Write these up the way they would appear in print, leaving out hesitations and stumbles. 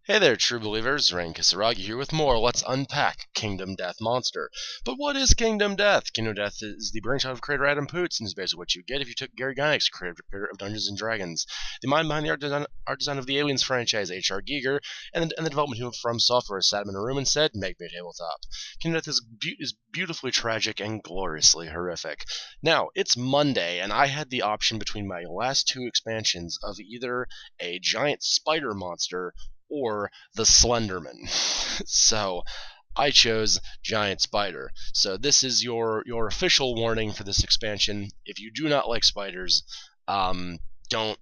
Hey there, true believers. Rain Kisaragi here with more Let's Unpack Kingdom Death Monster. But what is Kingdom Death? Kingdom Death is the brainchild of creator Adam Poots, and is basically what you get if you took Gary Gygax, creator of Dungeons & Dragons, the mind behind the art design of the Aliens franchise, H.R. Giger, and the development team from Software sat him in a room and said, make me a tabletop. Kingdom Death is beautifully tragic and gloriously horrific. Now, it's Monday, and I had the option between my last two expansions of either a giant spider monster or the Slenderman. So I chose Giant Spider. So this is your official warning for this expansion. If you do not like spiders, don't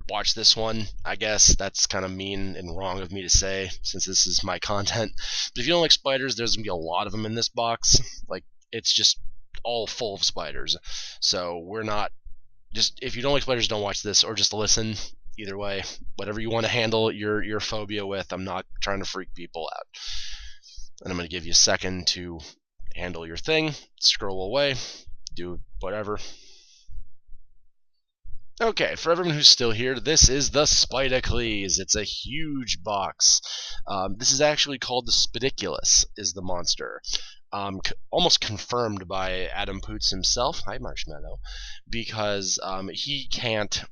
watch this one. I guess that's kind of mean and wrong of me to say since this is my content. But if you don't like spiders, there's gonna be a lot of them in this box. Like, it's just all full of spiders. So we're not just, if you don't like spiders, don't watch this, or just listen. Either way, whatever you want to handle your phobia with, I'm not trying to freak people out. And I'm going to give you a second to handle your thing, scroll away, do whatever. Okay, for everyone who's still here, this is the Spidicules. It's a huge box. This is actually called the Spidicules, is the monster. Almost confirmed by Adam Poots himself. Hi, Marshmellow. Because he can't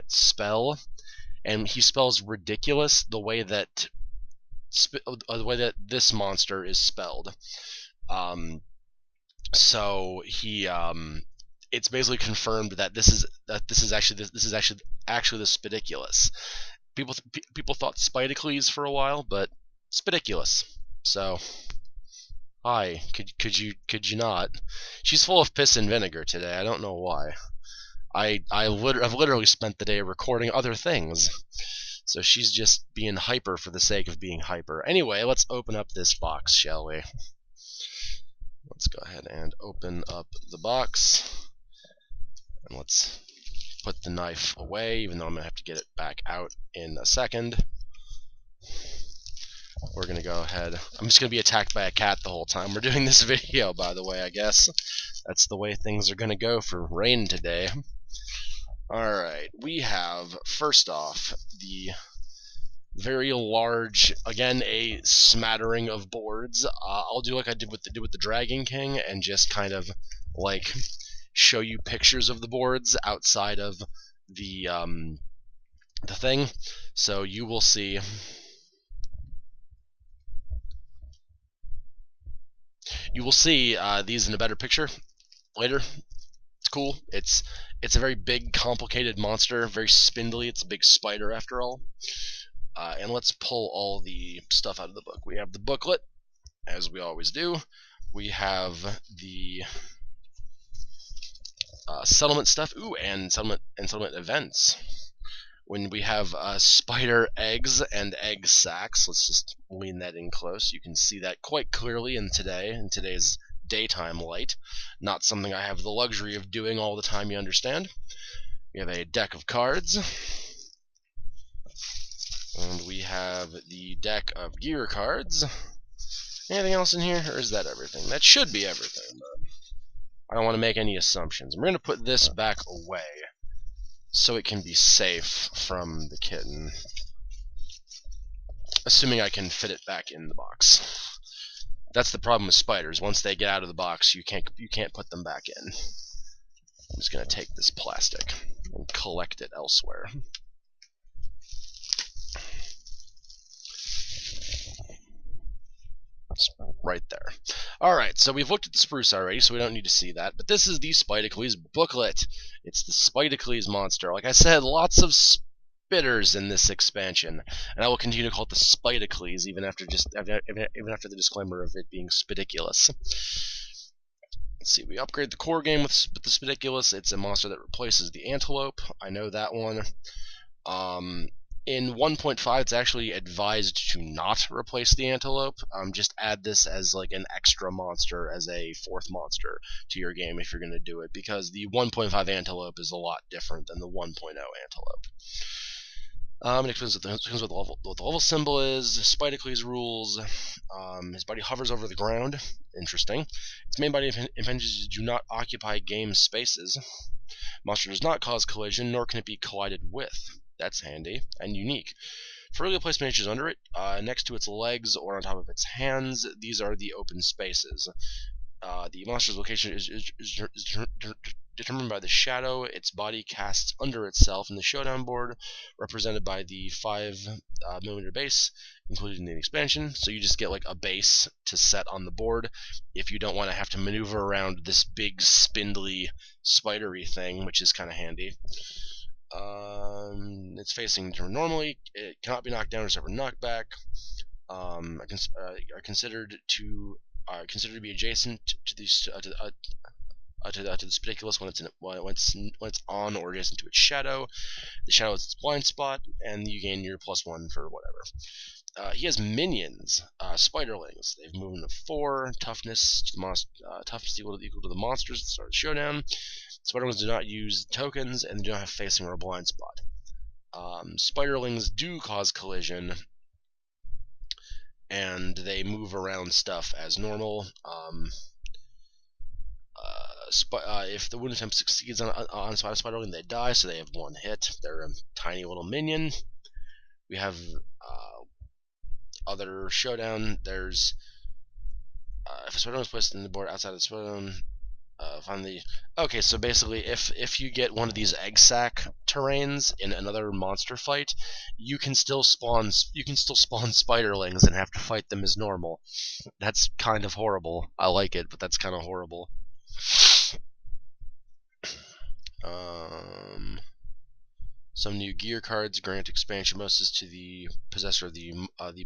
spell, and he spells ridiculous the way that this monster is spelled. So he it's basically confirmed that this is actually the Spidiculous. People thought Spidicles for a while, but Spidiculous. So hi, could you not? She's full of piss and vinegar today. I don't know why. I've literally spent the day recording other things. So she's just being hyper for the sake of being hyper. Anyway, let's open up this box, shall we? Let's go ahead and open up the box. And let's put the knife away, even though I'm going to have to get it back out in a second. We're going to go ahead. I'm just going to be attacked by a cat the whole time we're doing this video, by the way, I guess. That's the way things are going to go for Rain today. Alright, we have, first off, the very large, again, a smattering of boards. I'll do like I did with the Dragon King, and just kind of, like, show you pictures of the boards outside of the thing. So you will see... these in a better picture later. It's cool. It's a very big, complicated monster, very spindly. It's a big spider after all. And let's pull all the stuff out of the book. We have the booklet, as we always do. We have the settlement stuff. Ooh, and settlement events. When we have spider eggs and egg sacs, let's just lean that in close. You can see that quite clearly in today's daytime light. Not something I have the luxury of doing all the time, you understand. We have a deck of cards. And we have the deck of gear cards. Anything else in here, or is that everything? That should be everything, but I don't want to make any assumptions. We're going to put this back away so it can be safe from the kitten. Assuming I can fit it back in the box. That's the problem with spiders. Once they get out of the box, you can't put them back in. I'm just going to take this plastic and collect it elsewhere. It's right there. Alright, so we've looked at the spruce already, so we don't need to see that. But this is the Spidicules booklet. It's the Spidicules monster. Like I said, lots of spitters in this expansion, and I will continue to call it the Spidicules even after the disclaimer of it being Spidiculous. Let's see, we upgrade the core game with the Spidiculous. It's a monster that replaces the antelope. I know that one. In 1.5, it's actually advised to not replace the antelope. Just add this as like an extra monster, as a fourth monster to your game if you're going to do it, because the 1.5 antelope is a lot different than the 1.0 antelope. It explains what the level symbol is. Spidicules rules. His body hovers over the ground. Interesting. Its main body advantages do not occupy game spaces. Monster does not cause collision, nor can it be collided with. That's handy and unique. Vertical placement H is under it, next to its legs or on top of its hands. These are the open spaces. The monster's location is determined by the shadow its body casts under itself in the showdown board, represented by the 5mm base included in the expansion. So you just get like a base to set on the board if you don't want to have to maneuver around this big spindly spidery thing, which is kind of handy. It's facing normally. It cannot be knocked down except for knockback. Are considered to be adjacent to the Spidicules when it's on or adjacent to its shadow. The shadow is its blind spot, and you gain your +1 for whatever. He has minions, spiderlings. They've movement of 4, toughness to the toughness equal to the monsters at the start of the showdown. Spiderlings do not use tokens, and they do not have facing or a blind spot. Spiderlings do cause collision, and they move around stuff as normal. If the wound attempt succeeds on a spiderling, they die, so they have 1 hit. They're a tiny little minion. We have other showdown. There's if a spiderling is placed in the board outside of the spiderling, okay, so basically, if you get one of these egg sac terrains in another monster fight, you can still spawn spiderlings and have to fight them as normal. That's kind of horrible. I like it, but that's kind of horrible. Some new gear cards grant expansion bonuses to the possessor of the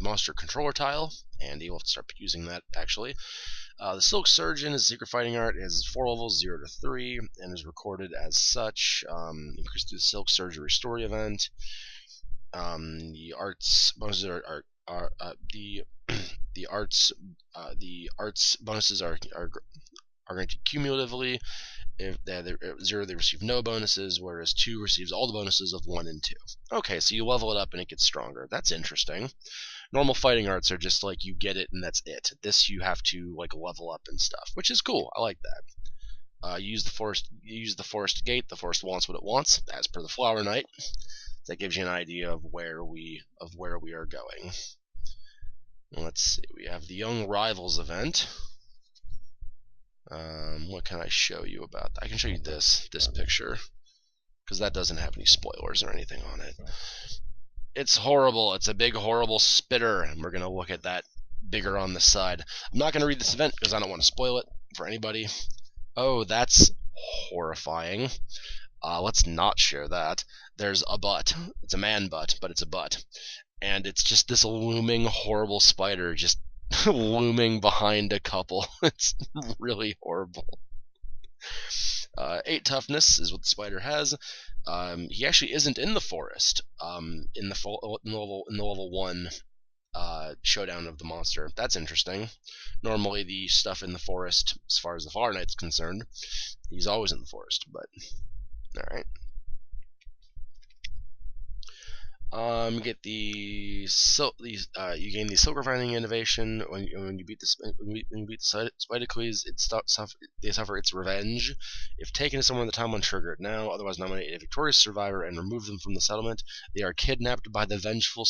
monster controller tile, and you'll have to start using that actually. The Silk Surgeon is a secret fighting art. It has 4 levels, 0 to 3, and is recorded as such. Increased through the Silk Surgery Story event. The arts bonuses are the arts bonuses are granted cumulatively. If they have 0, they receive no bonuses, whereas 2 receives all the bonuses of 1 and 2. Okay, so you level it up and it gets stronger. That's interesting. Normal fighting arts are just like you get it and that's it. This you have to like level up and stuff, which is cool. I like that. You use the forest gate. The forest wants what it wants, as per the Flower Knight. That gives you an idea of where we are going. Let's see. We have the Young Rivals event. What can I show you about that? I can show you this picture, because that doesn't have any spoilers or anything on it. It's horrible. It's a big, horrible spitter, and we're going to look at that bigger on the side. I'm not going to read this event, because I don't want to spoil it for anybody. Oh, that's horrifying. Let's not share that. There's a butt. It's a man butt, but it's a butt. And it's just this looming, horrible spider just looming behind a couple. It's really horrible. 8 toughness is what the spider has. He actually isn't in the forest in the level 1 showdown of the monster. That's interesting. Normally the stuff in the forest, as far as the Flower Knight's concerned, he's always in the forest, but alright. You get you gain the silver finding innovation when you beat the Spidicules. They suffer its revenge. If taken to someone in the time, trigger it now. Otherwise, nominate a victorious survivor and remove them from the settlement. They are kidnapped by the vengeful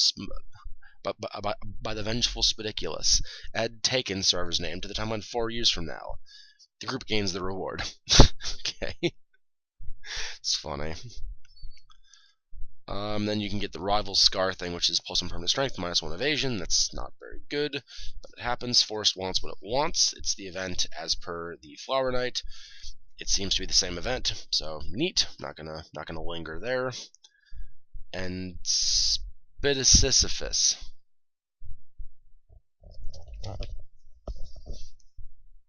by the vengeful Spidicules. Add taken server's name to the timeline 4 years from now. The group gains the reward. Okay, it's funny. Then you can get the rival scar thing, which is +1 permanent strength, -1 evasion. That's not very good, but it happens. Forest wants what it wants. It's the event as per the Flower Knight. It seems to be the same event, so neat. Not gonna linger there. And Spidicules.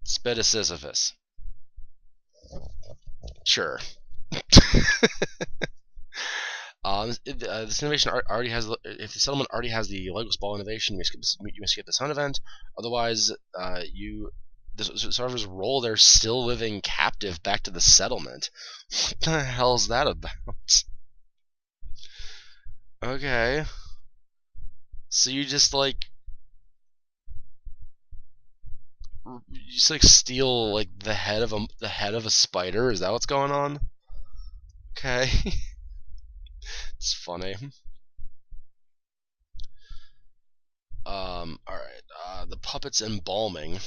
Spidicules. Sure. This innovation already has. If the settlement already has the Lego Ball innovation, you must skip this hunt event. Otherwise, the survivors roll their still living captive back to the settlement. What the hell's that about? Okay, so you just like steal like the head of a spider. Is that what's going on? Okay. It's funny. Puppet's embalming.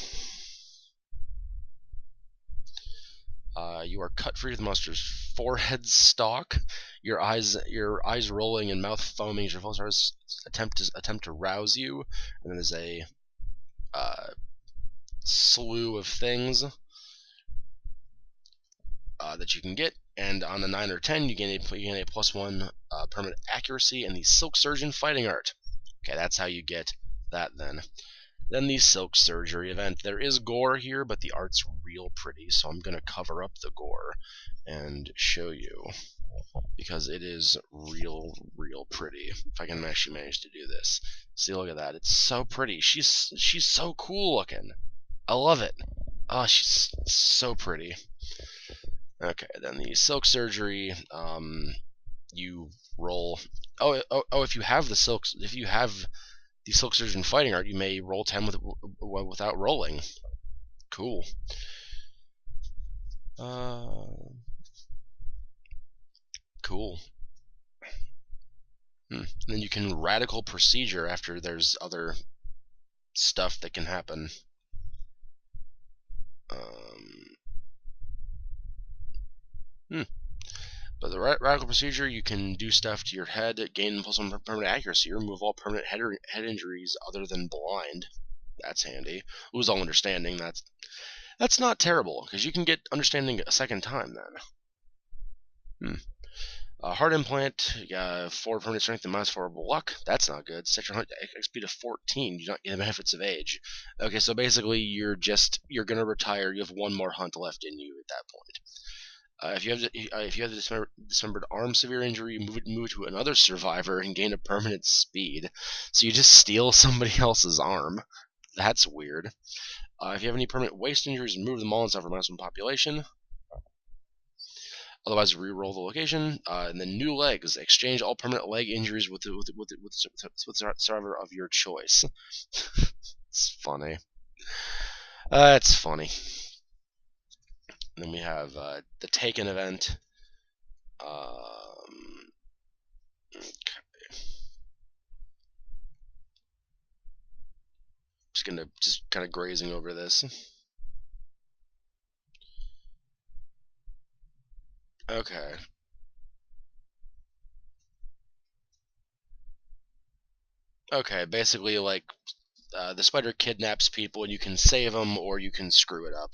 You are cut free of the monster's forehead stalk. Your eyes rolling and mouth foaming as your foes attempt to rouse you. And then there's a slew of things that you can get. And on a 9 or 10, you gain a +1 permanent accuracy and the Silk Surgeon fighting art. Okay, that's how you get that then. Then the Silk Surgery event. There is gore here, but the art's real pretty, so I'm going to cover up the gore and show you, because it is real pretty. If I can actually manage to do this. See, look at that. It's so pretty. She's so cool looking. I love it. Oh, she's so pretty. Okay, then the Silk Surgery, you roll... Oh, if you have the Silk Surgeon fighting art, you may roll 10 without rolling. Cool. Cool. And then you can radical procedure after there's other stuff that can happen. But the radical procedure, you can do stuff to your head, gain +1 permanent accuracy, remove all permanent head injuries other than blind. That's handy. Lose all understanding. That's not terrible, because you can get understanding a second time then. Heart implant, 4 permanent strength and -4 luck. That's not good. Set your hunt XP to 14. You don't get the benefits of age. Okay, so basically you're gonna retire. You have 1 more hunt left in you at that point. If you have the dismembered arm severe injury, you move to another survivor and gain a permanent speed. So you just steal somebody else's arm. That's weird. If you have any permanent waist injuries, remove them all and suffer -1 population. Otherwise, re-roll the location. And then new legs. Exchange all permanent leg injuries with the survivor of your choice. It's funny. It's funny. And then we have the Taken event. Okay. Just kind of grazing over this. Okay. Okay, basically, like, the spider kidnaps people and you can save them or you can screw it up.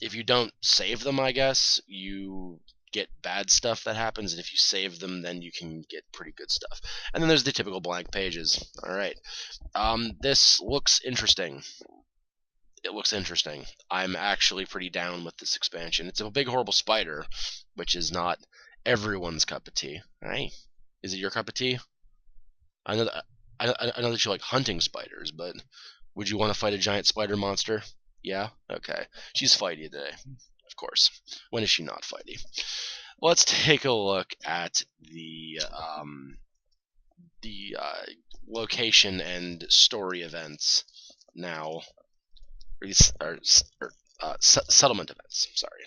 If you don't save them, I guess, you get bad stuff that happens, and if you save them, then you can get pretty good stuff. And then there's the typical blank pages. Alright. This looks interesting. It looks interesting. I'm actually pretty down with this expansion. It's a big horrible spider, which is not everyone's cup of tea. Right? Is it your cup of tea? I know that you like hunting spiders, but would you want to fight a giant spider monster? Yeah? Okay. She's fighty today, of course. When is she not fighty? Let's take a look at the location and story events now. Settlement events. Sorry.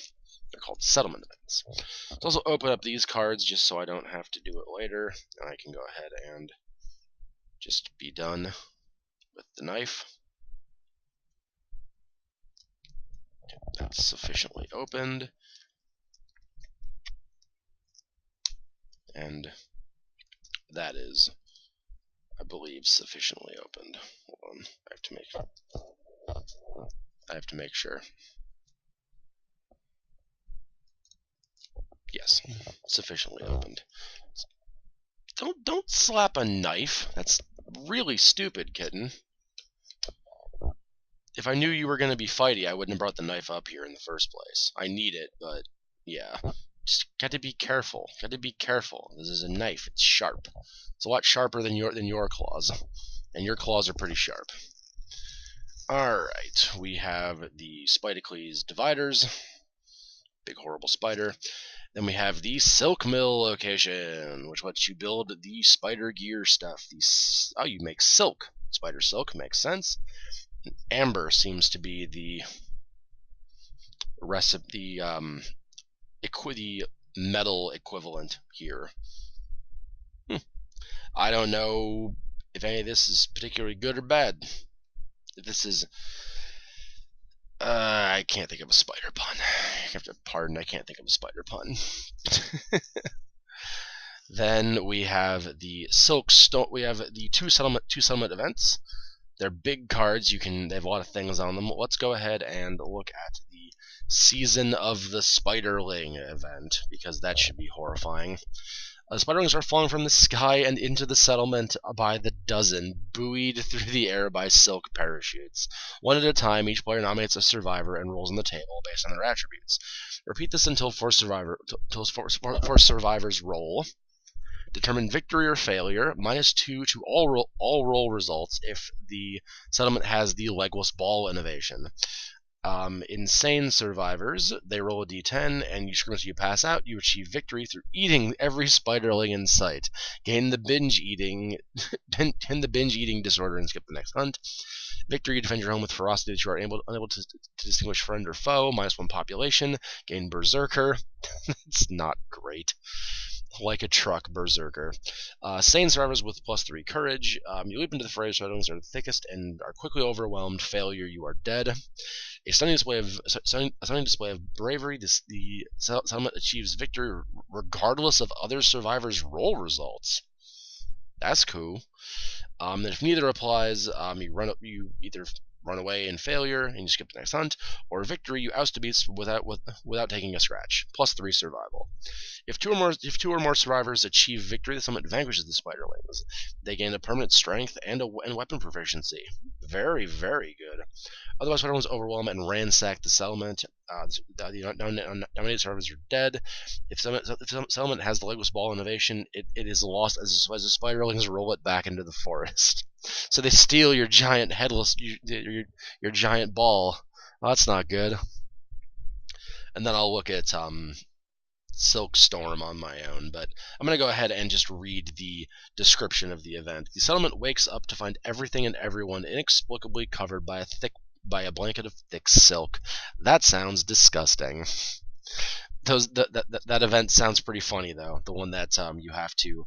They're called settlement events. Let's also open up these cards just so I don't have to do it later, and I can go ahead and just be done with the knife. Okay, that's sufficiently opened. And that is, I believe, sufficiently opened. Hold on. I have to make sure. Yes, sufficiently opened. Don't slap a knife. That's really stupid, kitten. If I knew you were going to be fighty, I wouldn't have brought the knife up here in the first place. I need it, but yeah. Just got to be careful. Got to be careful. This is a knife. It's sharp. It's a lot sharper than your claws. And your claws are pretty sharp. Alright, we have the Spidicules dividers. Big horrible spider. Then we have the Silk Mill location, which lets you build the spider gear stuff. Oh, you make silk. Spider silk makes sense. Amber seems to be the recipe, the metal equivalent here. I don't know if any of this is particularly good or bad. If this is... I can't think of a spider pun. You have to pardon, I can't think of a spider pun. Then we have the Silk Stone. We have the two settlement events. They're big cards. They have a lot of things on them. Let's go ahead and look at the Season of the Spiderling event, because that should be horrifying. The spiderlings are falling from the sky and into the settlement by the dozen, buoyed through the air by silk parachutes. One at a time, each player nominates a survivor and rolls on the table based on their attributes. Repeat this until four survivors roll. Determine victory or failure, -2 to all roll results if the settlement has the legless ball innovation. Insane survivors, they roll a d10, and you scream until you pass out. You achieve victory through eating every spiderling in sight. Gain the binge eating disorder and skip the next hunt. Victory, you defend your home with ferocity that you are unable to distinguish friend or foe. -1 population. Gain berserker. It's not great. Like a truck, berserker. Sane survivors with +3 courage. You leap into the fray, surroundings are the thickest and are quickly overwhelmed. Failure, you are dead. A stunning display of bravery. The settlement achieves victory regardless of other survivors' roll results. That's cool. If neither applies, you either run away in failure and you skip the next hunt, or victory, you oust a beast without taking a scratch. +3 survival. If two or more survivors achieve victory, the settlement vanquishes the spiderlings. They gain a permanent strength and weapon proficiency. Very, very good. Otherwise, spiderlings overwhelm and ransack the settlement. The nominated survivors are dead. If settlement has the legless ball innovation, it is lost as the spiderlings roll it back into the forest. So they steal your giant headless, your giant ball. Well, that's not good. And then I'll look at Silk Storm on my own, but I'm going to go ahead and just read the description of the event. The settlement wakes up to find everything and everyone inexplicably covered by a blanket of thick silk. That sounds disgusting. That event sounds pretty funny, though. The one that you have to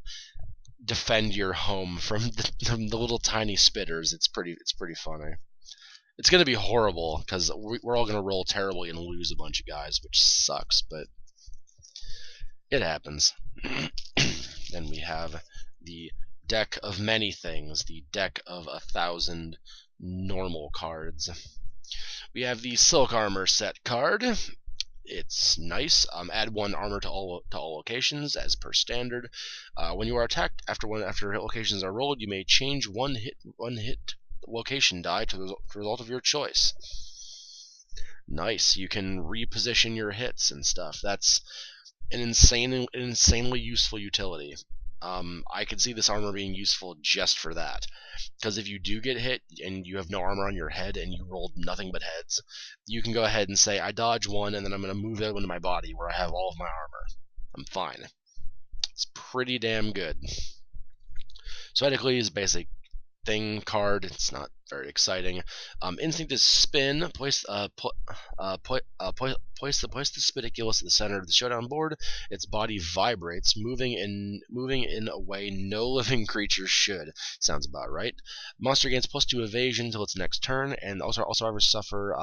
defend your home from the little tiny spitters. It's pretty funny. It's going to be horrible because we're all going to roll terribly and lose a bunch of guys, which sucks, but it happens. Then we have the deck of many things, the deck of 1,000 normal cards. We have the Silk Armor set card. It's nice. Add 1 armor to all locations as per standard. When you are attacked, after locations are rolled, you may change one hit location die to the result of your choice. Nice. You can reposition your hits and stuff. That's an insanely useful utility. I could see this armor being useful just for that. Because if you do get hit and you have no armor on your head and you rolled nothing but heads, you can go ahead and say, I dodge one, and then I'm going to move that one to my body where I have all of my armor. I'm fine. It's pretty damn good. Spidicules, basic thing card. It's not very exciting. Instinct is spin. Place the Spidiculus at the center of the showdown board. Its body vibrates, moving in a way no living creature should. Sounds about right. Monster gains +2 evasion until its next turn, and also suffer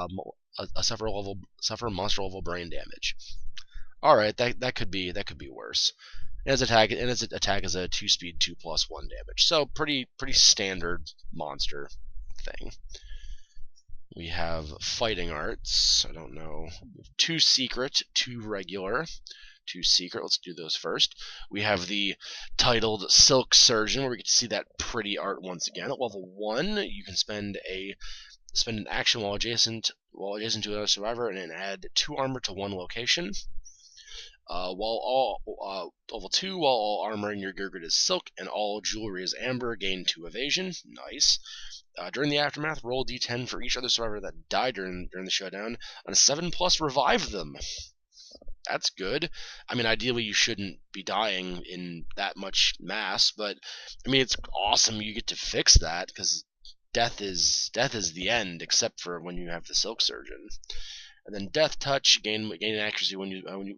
monster level brain damage. All right, that could be worse. And its attack is a 2-speed 2+1 damage. So pretty standard monster thing. We have fighting arts. I don't know. 2 secret, 2 regular. 2 secret. Let's do those first. We have the titled Silk Surgeon, where we get to see that pretty art once again. At level 1, you can spend an action while adjacent to another survivor and then add 2 armor to 1 location. Level 2, while all armor in your Gurgit is silk and all jewelry is amber, gain 2 evasion. Nice. During the aftermath, roll d10 for each other survivor that died during the showdown. On a 7+, revive them. That's good. I mean, ideally you shouldn't be dying in that much mass, but I mean, it's awesome you get to fix that, because death is the end, except for when you have the Silk Surgeon. And then Death Touch, gain accuracy when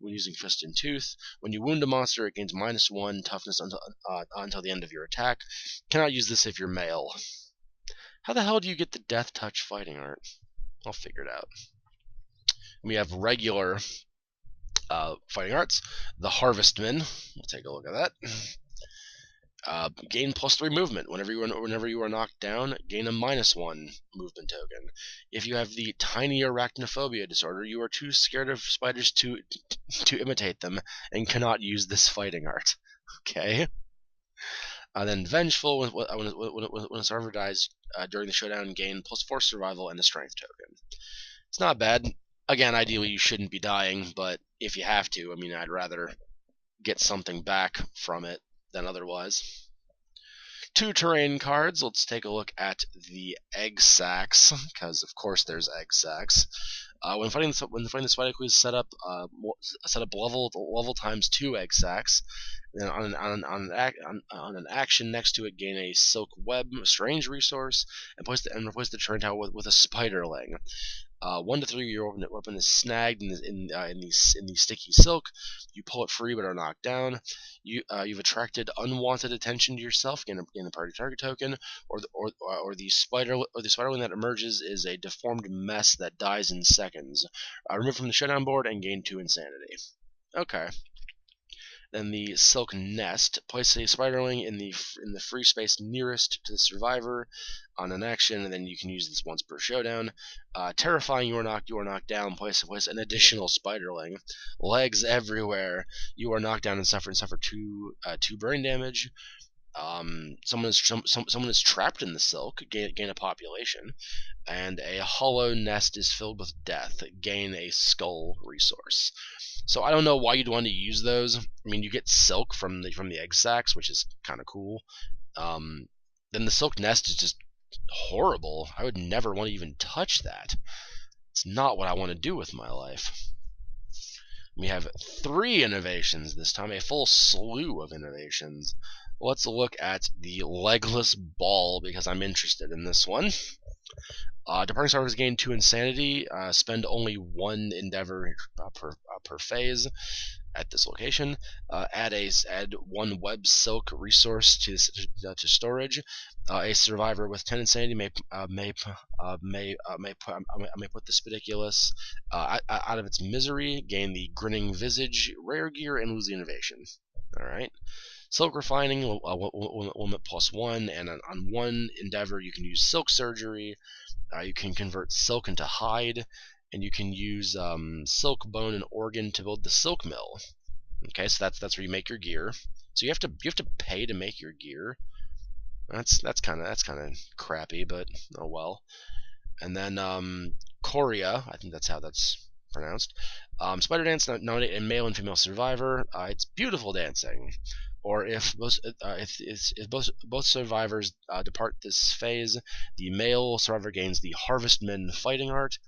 using Fist and Tooth. When you wound a monster, it gains -1 toughness until the end of your attack. Cannot use this if you're male. How the hell do you get the Death Touch fighting art? I'll figure it out. We have regular fighting arts. The Harvestman. We'll take a look at that. Gain +3 movement. Whenever you are knocked down, gain a -1 movement token. If you have the tiny arachnophobia disorder, you are too scared of spiders to imitate them and cannot use this fighting art. Okay. Then Vengeful. When a survivor dies during the showdown, gain +4 survival and a strength token. It's not bad. Again, ideally you shouldn't be dying, but if you have to, I mean, I'd rather get something back from it than otherwise. 2 terrain cards. Let's take a look at the egg sacs, because of course there's egg sacs. When fighting the Spidicules, set up level times 2 egg sacs. Then on an action next to it, gain a silk web, strange resource, and replace the terrain tile with a spiderling. 1 to 3, your weapon is snagged in the sticky silk. You pull it free but are knocked down. You've attracted unwanted attention to yourself. Gain a party target token, or the spiderling that emerges is a deformed mess that dies in seconds. Remove from the showdown board and gain 2 insanity. Okay. Then the Silk Nest. Place a spiderling in the free space nearest to the survivor on an action, and then you can use this once per showdown. Terrifying, you are knocked down. Place an additional spiderling. Legs everywhere. You are knocked down and suffer 2 brain damage. Someone is trapped in the silk. Gain a population. And a hollow nest is filled with death. Gain a skull resource. So I don't know why you'd want to use those. I mean, you get silk from the egg sacs, which is kind of cool. Then the silk nest is just horrible. I would never want to even touch that. It's not what I want to do with my life. We have 3 innovations this time, a full slew of innovations. Let's look at the legless ball because I'm interested in this one. Departing survivors gain 2 insanity. Spend only 1 endeavor per phase at this location. Add 1 web silk resource to storage. A survivor with 10 insanity may put the Spidicules out of its misery. Gain the grinning visage, rare gear, and lose the innovation. All right. Silk refining will +1, and on 1 endeavor you can use silk surgery. You can convert silk into hide, and you can use silk, bone, and organ to build the silk mill. Okay, so that's where you make your gear. So you have to pay to make your gear. That's kind of crappy, but oh well. And then Chorea, I think that's how that's pronounced. Spider dance, nominate a male and female survivor. It's beautiful dancing. Or if both survivors depart this phase, the male survivor gains the Harvestman fighting art.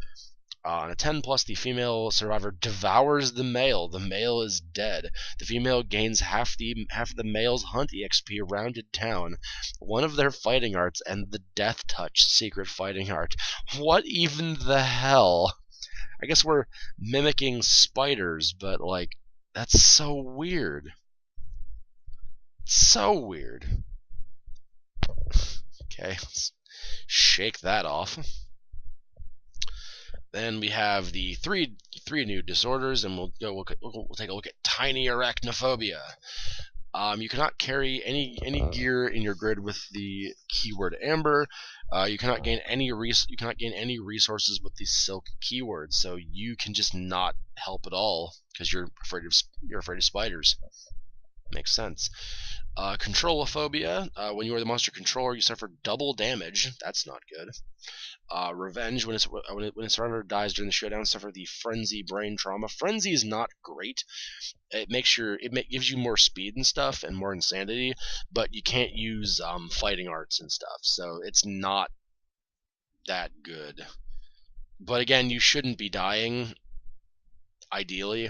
On a 10+, the female survivor devours the male. The male is dead. The female gains half the male's hunt EXP rounded down. One of their fighting arts, and the Death Touch secret fighting art. What even the hell? I guess we're mimicking spiders, but like, that's so weird. So weird. Okay, let's shake that off. Then we have the three new disorders, and we'll take a look at tiny arachnophobia. You cannot carry any gear in your grid with the keyword amber. You cannot gain any resources with the silk keyword, so you can just not help at all because you're afraid of spiders. Makes sense. Controlophobia. When you are the monster controller, you suffer double damage. That's not good. Revenge. When a survivor dies during the showdown, suffer the frenzy brain trauma. Frenzy is not great. It gives you more speed and stuff and more insanity, but you can't use fighting arts and stuff, so it's not that good. But again, you shouldn't be dying, ideally.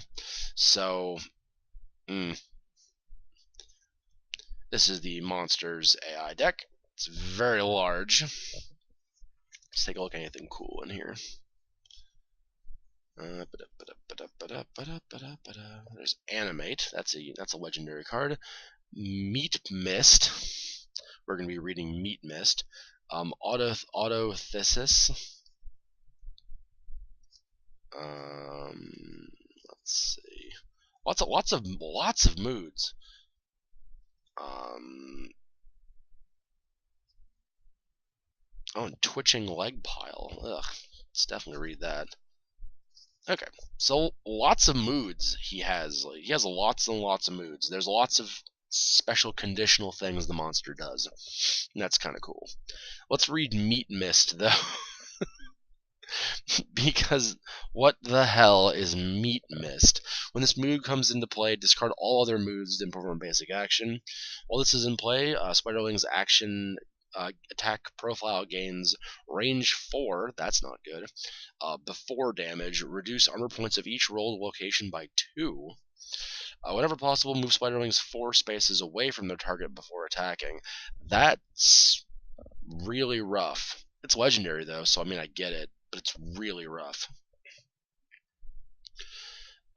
So, this is the Monsters AI deck. It's very large. Let's take a look at anything cool in here. There's Animate. That's a legendary card. Meat Mist. We're going to be reading Meat Mist. Autothesis. Let's see. Lots of moods. Twitching leg pile. Ugh. Let's definitely read that. Okay, so lots of moods he has. He has lots and lots of moods. There's lots of special conditional things the monster does. And that's kind of cool. Let's read Meat Mist, though. Because what the hell is Meat Mist? When this mood comes into play, discard all other moods, then perform basic action. While this is in play, Spiderling's action attack profile gains range 4, that's not good, before damage, reduce armor points of each rolled location by 2. Whenever possible, move Spiderlings 4 spaces away from their target before attacking. That's really rough. It's legendary, though, so I mean, I get it, but it's really rough.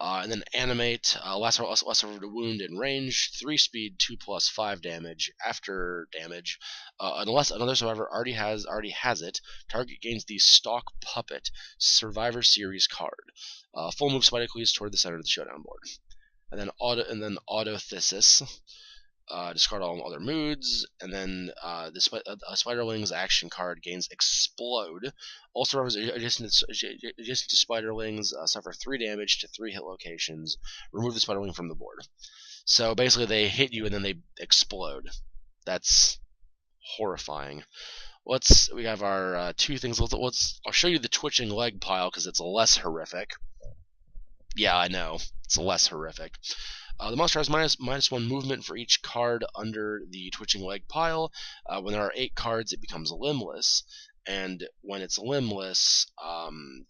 And then Animate, lesser wound in range, 3 speed, 2+5 damage. After damage, unless another survivor already has it, target gains the Stalk Puppet Survivor Series card. Full move Spidicules toward the center of the showdown board. And then Autothesis. Discard all other moods, and then the Spiderling's action card gains Explode. All survivors adjacent to Spiderlings suffer 3 damage to 3 hit locations. Remove the Spiderling from the board. So basically, they hit you and then they explode. That's horrifying. We have our 2 things. I'll show you the twitching leg pile because it's less horrific. Yeah, I know, it's less horrific. The monster has -1 movement for each card under the twitching leg pile. When there are 8 cards, it becomes limbless. And when it's limbless,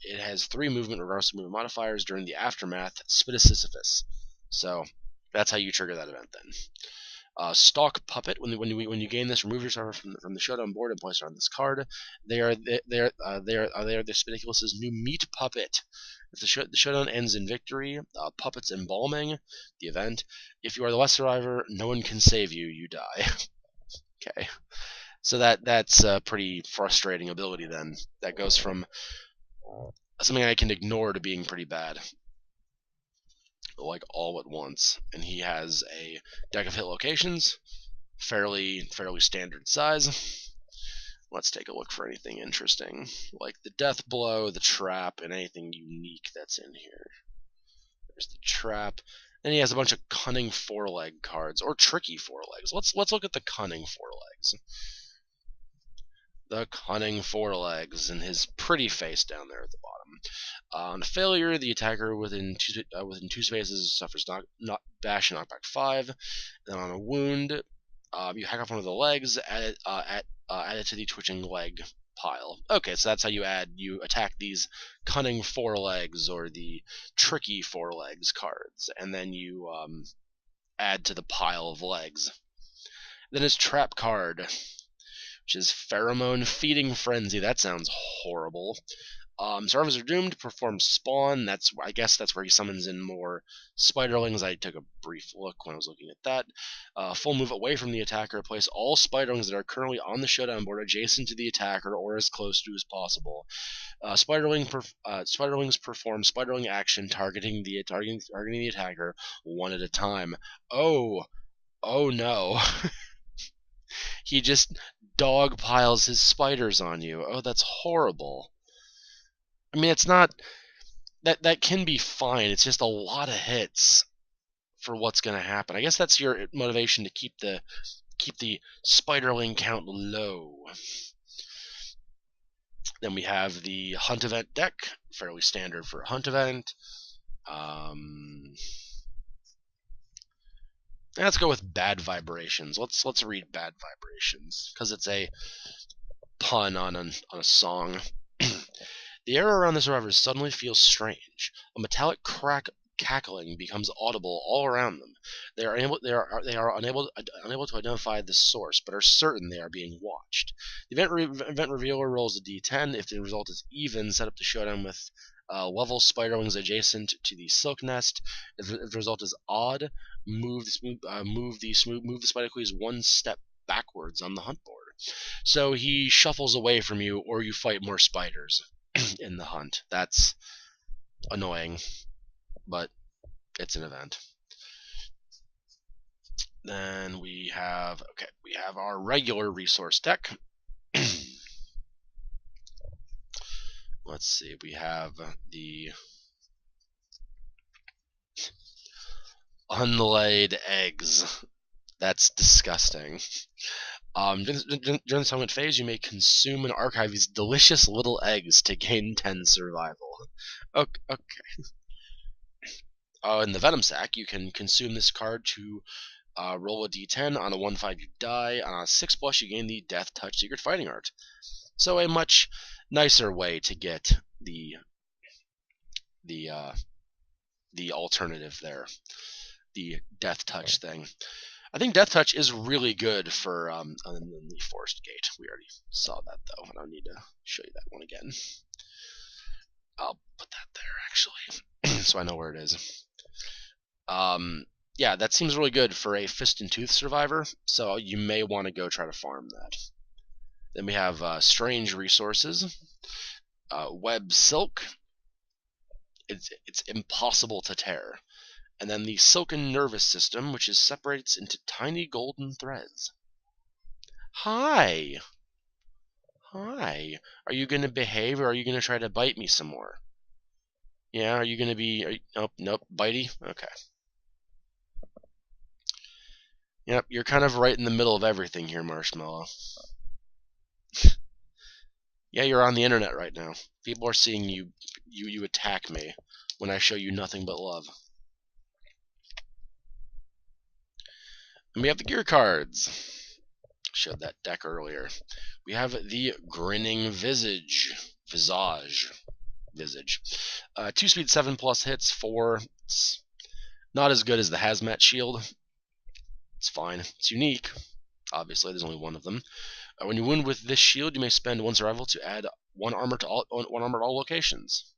it has 3 movement regardless of movement modifiers during the aftermath. Spidicules. So that's how you trigger that event then. Stalk Puppet. When you gain this, remove yourself from the showdown board and place it on this card. They are the Spidicules' new meat puppet. If the showdown ends in victory, Puppet's Embalming, the event. If you are the last survivor, no one can save you, you die. Okay. So that's a pretty frustrating ability then. That goes from something I can ignore to being pretty bad. Like all at once. And he has a deck of hit locations, fairly standard size. Let's take a look for anything interesting, like the Death Blow, the Trap, and anything unique that's in here. There's the Trap. Then he has a bunch of Cunning 4-leg cards, or Tricky 4-legs. Let's look at the Cunning 4-legs. The Cunning 4-legs, and his pretty face down there at the bottom. On failure, the attacker within 2 spaces suffers bash and knockback 5. Then on a wound, you hack off one of the legs, add it to the twitching leg pile. Okay, so that's how you attack these Cunning 4-legs or the Tricky 4-legs cards, and then you add to the pile of legs. Then his Trap card, which is Pheromone Feeding Frenzy. That sounds horrible. Survivors are doomed to perform Spawn. I guess that's where he summons in more Spiderlings. I took a brief look when I was looking at that. Full move away from the attacker. Place all Spiderlings that are currently on the showdown board adjacent to the attacker or as close to as possible. Spiderlings perform Spiderling action targeting the attacker one at a time. Oh no. He just dog piles his spiders on you. Oh, that's horrible. I mean, it's not that can be fine. It's just a lot of hits for what's going to happen. I guess that's your motivation to keep the Spiderling count low. Then we have the Hunt event deck, fairly standard for a Hunt event. Let's go with Bad Vibrations. Let's read Bad Vibrations because it's a pun on a song. The air around the survivors suddenly feels strange. A metallic cackling becomes audible all around them. They are unable to identify the source, but are certain they are being watched. The event revealer rolls a d10. If the result is even, set up the showdown with level spider wings adjacent to the silk nest. If the result is odd, move the Spidicules one step backwards on the hunt board. So he shuffles away from you, or you fight more spiders in the hunt. That's annoying, but it's an event. Then we have our regular resource deck. Let's see, we have the unlaid eggs. That's disgusting. During the settlement phase, you may consume and archive these delicious little eggs to gain 10 survival. Okay. In the Venom Sack, you can consume this card to roll a d10. On a 1/5, you die. On a 6+, you gain the Death Touch Secret Fighting Art. So a much nicer way to get the alternative there, the Death Touch thing. I think Death Touch is really good for the Forest Gate. We already saw that, though. I don't need to show you that one again. I'll put that there, actually, so I know where it is. Yeah, that seems really good for a Fist and Tooth survivor, so you may want to go try to farm that. Then we have Strange Resources. Web Silk. It's impossible to tear. And then the Silken Nervous System, which separates into tiny golden threads. Hi! Hi! Are you going to behave, or are you going to try to bite me some more? Yeah, are you going to be... Nope, bitey? Okay. Yep, you're kind of right in the middle of everything here, Marshmellow. Yeah, you're on the internet right now. People are seeing you attack me when I show you nothing but love. And we have the gear cards. Showed that deck earlier. We have the Grinning Visage. 2 speed, 7+ hits, 4. It's not as good as the Hazmat Shield. It's fine. It's unique. Obviously, there's only one of them. When you wound with this shield, you may spend 1 survival to add 1 armor to all locations.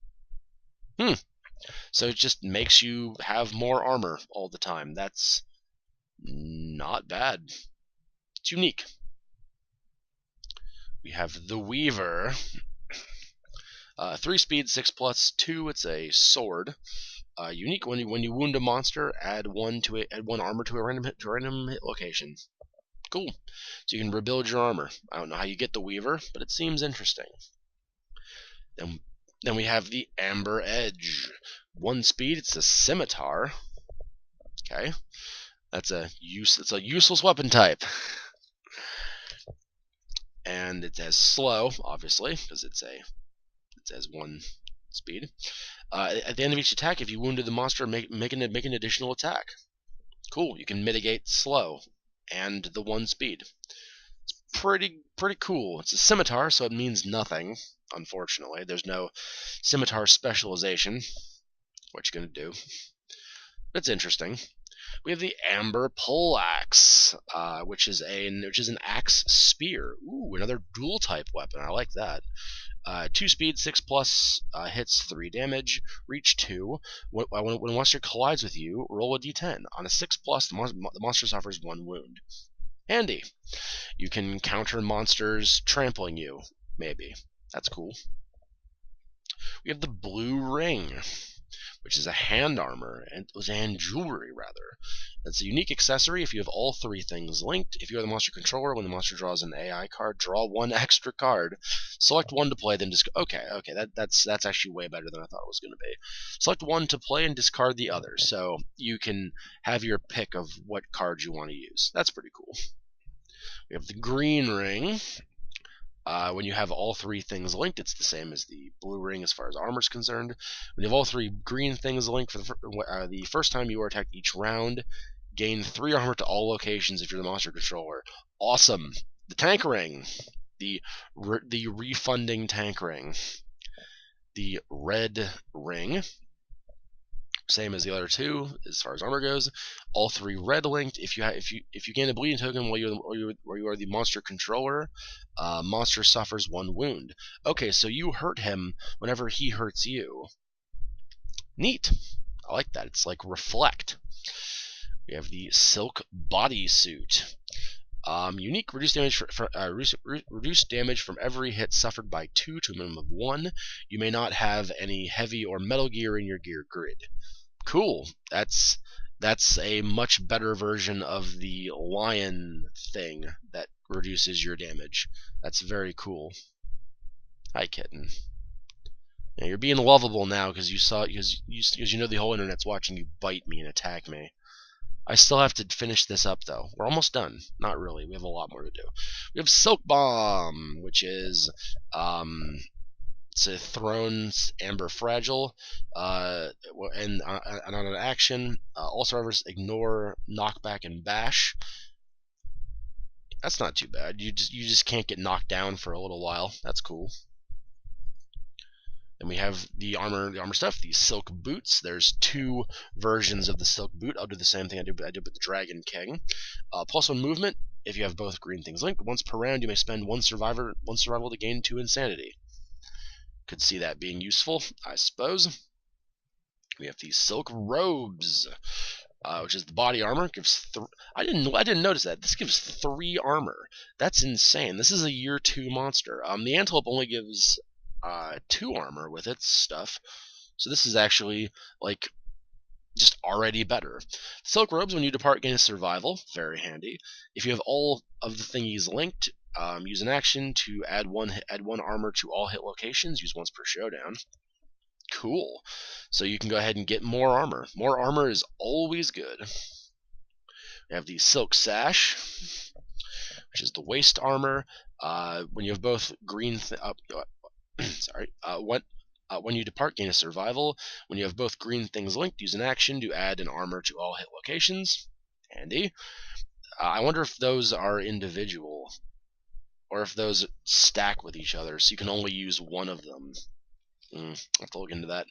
So it just makes you have more armor all the time. That's not bad. It's unique. We have the Weaver. 3 speed, 6+, 2. It's a sword. Unique. When you wound a monster, add 1 armor to a random hit location. Cool. So you can rebuild your armor. I don't know how you get the Weaver, but it seems interesting. Then we have the Amber Edge. 1 speed. It's a scimitar. Okay. It's a useless weapon type. And it has slow, obviously, because it has 1 speed. At the end of each attack, if you wounded the monster, make an additional attack. Cool. You can mitigate slow and the 1 speed. It's pretty cool. It's a scimitar, so it means nothing. Unfortunately, there's no scimitar specialization. What you gonna do? It's interesting. We have the Amber Poleaxe, which is an axe spear. Ooh, another dual type weapon. I like that. 2 speed, 6+, hits 3 damage, reach 2. When a monster collides with you, roll a d10. On a 6+, the monster suffers 1 wound. Handy. You can counter monsters trampling you, maybe. That's cool. We have the Blue Ring, which is a hand armor, and hand jewelry, rather. That's a unique accessory if you have all 3 things linked. If you are the monster controller, when the monster draws an AI card, draw 1 extra card. Select 1 to play, then okay, that's actually way better than I thought it was going to be. Select 1 to play and discard the other, so you can have your pick of what cards you want to use. That's pretty cool. We have the Green Ring. When you have all 3 things linked, it's the same as the Blue Ring as far as armor is concerned. When you have all 3 green things linked, for the first time you are attacked each round, gain 3 armor to all locations if you're the monster controller. Awesome. The Tank Ring. The refunding Tank Ring. The Red Ring. Same as the other 2 as far as armor goes. All 3 red linked. If you gain a bleeding token while you are the monster controller, monster suffers 1 wound. Okay, so you hurt him whenever he hurts you. Neat. I like that. It's like reflect. We have the silk bodysuit. Unique, reduced damage from every hit suffered by 2 to a minimum of 1. You may not have any heavy or metal gear in your gear grid. Cool. That's a much better version of the lion thing that reduces your damage. That's very cool. Hi, kitten. Yeah, you're being lovable now because you know the whole internet's watching you bite me and attack me. I still have to finish this up, though. We're almost done. Not really. We have a lot more to do. We have Silk Bomb, which is it's a Throne's Amber Fragile, and on an action, all survivors ignore knockback and bash. That's not too bad. You just can't get knocked down for a little while. That's cool. Then we have the armor stuff, the silk boots. There's 2 versions of the silk boot. I'll do the same thing I did with the Dragon King. +1 movement. If you have both green things linked, once per round you may spend 1 survival to gain 2 insanity. Could see that being useful, I suppose. We have the silk robes, which is the body armor. Gives I didn't notice that. This gives 3 armor. That's insane. This is a year 2 monster. The antelope only gives 2 armor with its stuff, so this is actually like just already better. Silk robes, when you depart, gain a survival, very handy. If you have all of the thingies linked, use an action to add one armor to all hit locations. Use once per showdown. Cool. So you can go ahead and get more armor. More armor is always good. We have the silk sash, which is the waist armor. When you have both green when you depart, gain a survival. When you have both green things linked, use an action to add an armor to all hit locations. Handy. I wonder if those are individual, or if those stack with each other, so you can only use one of them. I'll have to look into that.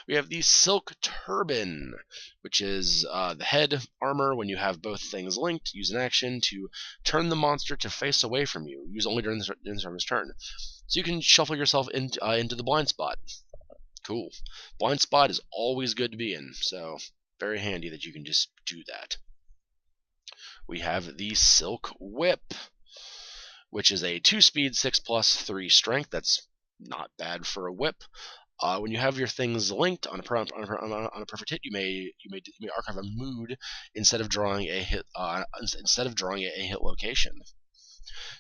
We have the silk turban, which is the head armor. When you have both things linked, use an action to turn the monster to face away from you. Use only during the survivor's turn. So you can shuffle yourself into the blind spot. Cool. Blind spot is always good to be in, so very handy that you can just do that. We have the silk whip, which is a 2-speed, 6+3 strength. That's not bad for a whip. When you have your things linked on a perfect hit, you may archive a mood instead of drawing a hit location.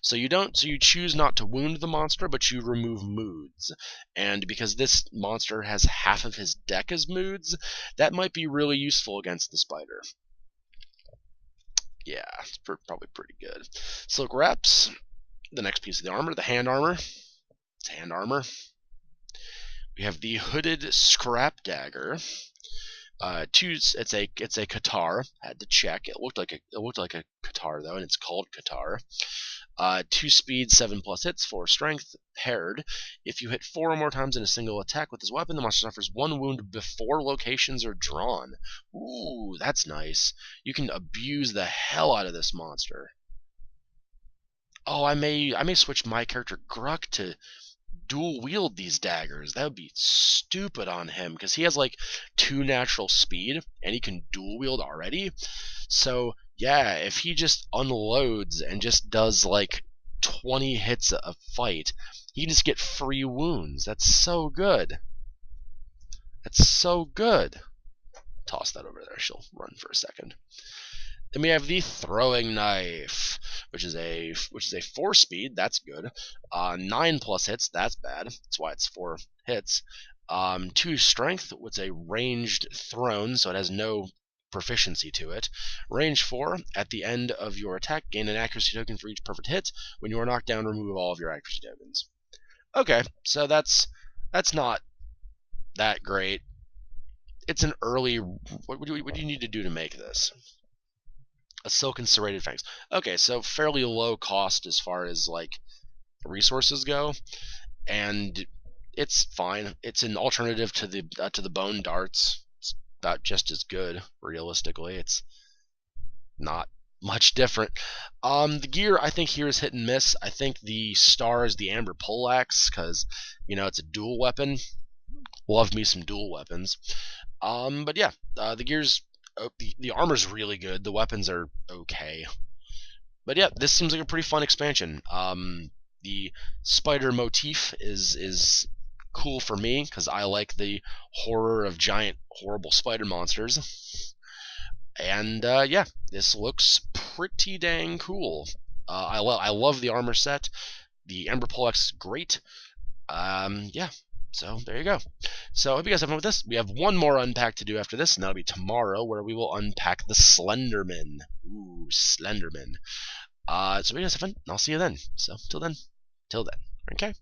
So you choose not to wound the monster, but you remove moods. And because this monster has half of his deck as moods, that might be really useful against the spider. Yeah, it's probably pretty good. Silk wraps, the next piece of the armor, the hand armor. It's hand armor. We have the hooded scrap dagger. It's a Qatar. Had to check. It looked like a Qatar though, and it's called Qatar. 2 speed, 7+ hits, 4 strength, paired. If you hit 4 or more times in a single attack with this weapon, the monster suffers 1 wound before locations are drawn. Ooh, that's nice. You can abuse the hell out of this monster. Oh, I may switch my character Gruck to dual wield these daggers. That would be stupid on him because he has like 2 natural speed and he can dual wield already. So yeah, if he just unloads and just does like 20 hits a fight, he can just get free wounds. That's so good. That's so good. Toss that over there. She'll run for a second. Then we have the throwing knife, which is a 4-speed. That's good. 9+ hits. That's bad. That's why it's 4 hits. 2 strength. It's a ranged thrown, so it has no proficiency to it. Range 4. At the end of your attack, gain an accuracy token for each perfect hit. When you are knocked down, remove all of your accuracy tokens. Okay, so that's not that great. It's an early. What do you need to do to make this? A silken serrated fangs. Okay, so fairly low cost as far as like resources go, and it's fine. It's an alternative to the bone darts. It's about just as good, realistically. It's not much different. The gear I think here is hit and miss. I think the star is the amber poleaxe because it's a dual weapon. Love me some dual weapons. But yeah, the gears, the armor's really good. The weapons are okay. But yeah, this seems like a pretty fun expansion. The spider motif is cool for me because I like the horror of giant, horrible spider monsters. And yeah, this looks pretty dang cool. I love the armor set. The Ember Poleaxe is great. Yeah. So there you go. So I hope you guys have fun with this. We have one more unpack to do after this, and that'll be tomorrow, where we will unpack the Slenderman. Ooh, Slenderman. So you guys have fun. I'll see you then. So till then. Okay.